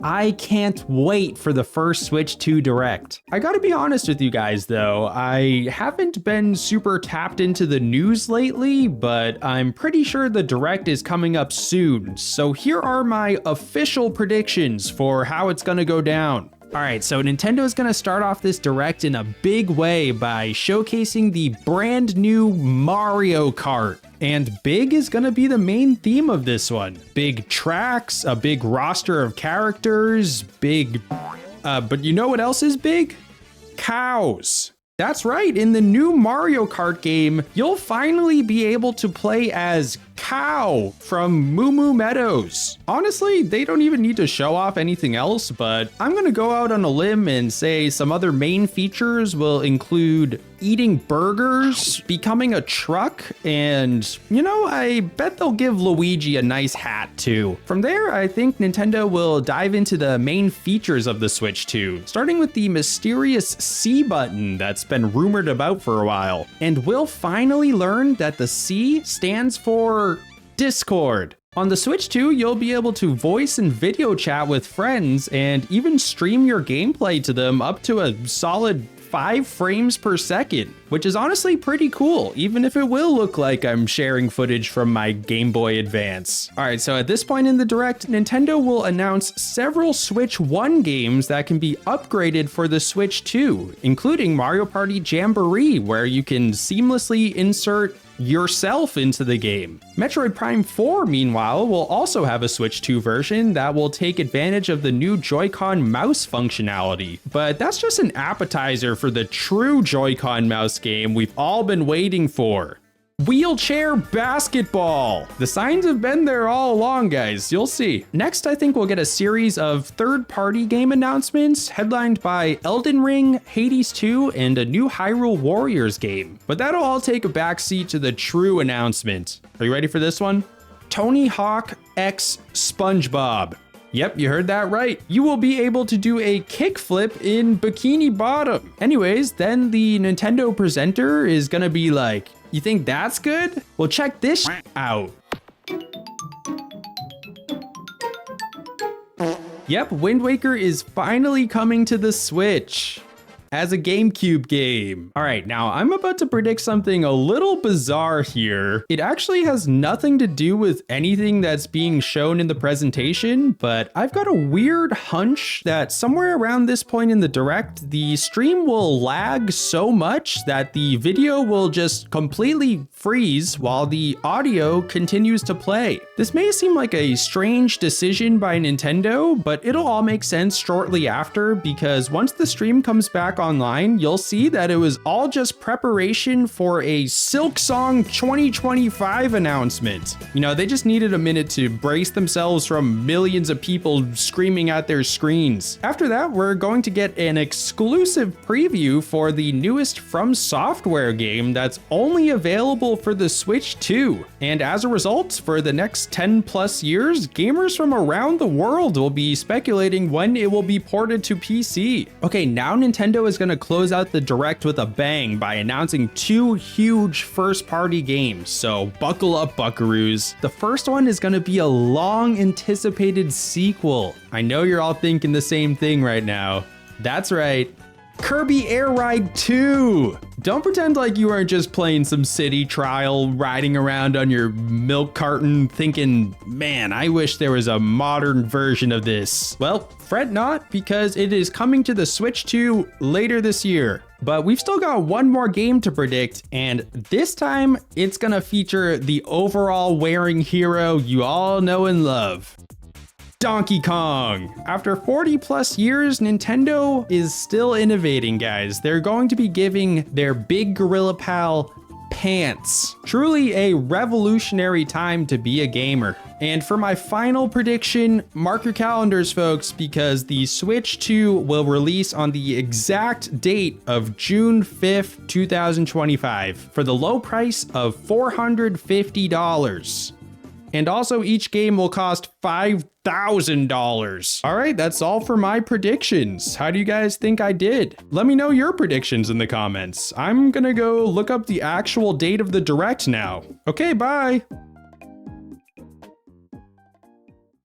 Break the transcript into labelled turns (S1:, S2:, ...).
S1: I can't wait for the first Switch 2 Direct. I gotta be honest with you guys though, I haven't been super tapped into the news lately, but I'm pretty sure the Direct is coming up soon. So here are my official predictions for how it's gonna go down. All right, so Nintendo is gonna start off this Direct in a big way by showcasing the brand new Mario Kart. And big is gonna be the main theme of this one. Big tracks, a big roster of characters, but you know what else is big? Cows. That's right, in the new Mario Kart game, you'll finally be able to play as Cow from Moo Moo Meadows. Honestly, they don't even need to show off anything else, but I'm gonna go out on a limb and say some other main features will include eating burgers, becoming a truck, and, you know, I bet they'll give Luigi a nice hat too. From there, I think Nintendo will dive into the main features of the Switch 2, starting with the mysterious C button that's been rumored about for a while. And we'll finally learn that the C stands for Discord. On the Switch 2, you'll be able to voice and video chat with friends and even stream your gameplay to them up to a solid 5 frames per second, which is honestly pretty cool, even if it will look like I'm sharing footage from my Game Boy Advance. All right, so at this point in the Direct, Nintendo will announce several Switch 1 games that can be upgraded for the Switch 2, including Mario Party Jamboree, where you can seamlessly insert yourself into the game. Metroid Prime 4, meanwhile, will also have a Switch 2 version that will take advantage of the new Joy-Con mouse functionality. But that's just an appetizer for the true Joy-Con mouse game we've all been waiting for. Wheelchair basketball. The signs have been there all along, guys. You'll see. Next, I think we'll get a series of third-party game announcements headlined by Elden Ring, Hades 2, and a new Hyrule Warriors game. But that'll all take a backseat to the true announcement. Are you ready for this one? Tony Hawk X SpongeBob. Yep, you heard that right. You will be able to do a kickflip in Bikini Bottom. Anyways, then the Nintendo presenter is gonna be like, you think that's good? Well, check this out. Yep, Wind Waker is finally coming to the Switch as a GameCube game. All right, now I'm about to predict something a little bizarre here. It actually has nothing to do with anything that's being shown in the presentation, but I've got a weird hunch that somewhere around this point in the Direct, the stream will lag so much that the video will just completely freeze while the audio continues to play. This may seem like a strange decision by Nintendo, but it'll all make sense shortly after, because once the stream comes back online, you'll see that it was all just preparation for a Silksong 2025 announcement. You know, they just needed a minute to brace themselves from millions of people screaming at their screens. After that, we're going to get an exclusive preview for the newest From Software game that's only available for the Switch 2. And as a result, for the next 10 plus years, gamers from around the world will be speculating when it will be ported to PC. Okay, now Nintendo is going to close out the Direct with a bang by announcing 2 huge first-party games, so buckle up, buckaroos. The first one is going to be a long-anticipated sequel. I know you're all thinking the same thing right now. That's right. Kirby Air Ride 2! Don't pretend like you aren't just playing some city trial, riding around on your milk carton thinking, man, I wish there was a modern version of this. Well, fret not, because it is coming to the Switch 2 later this year. But we've still got one more game to predict, and this time it's gonna feature the overall wearing hero you all know and love. Donkey Kong. After 40 plus years, Nintendo is still innovating, guys. They're going to be giving their big gorilla pal pants. Truly a revolutionary time to be a gamer. And for my final prediction, mark your calendars, folks, because the Switch 2 will release on the exact date of June 5th, 2025 for the low price of $450. And also each game will cost $5,000. All right, that's all for my predictions. How do you guys think I did? Let me know your predictions in the comments. I'm gonna go look up the actual date of the Direct now. Okay, bye.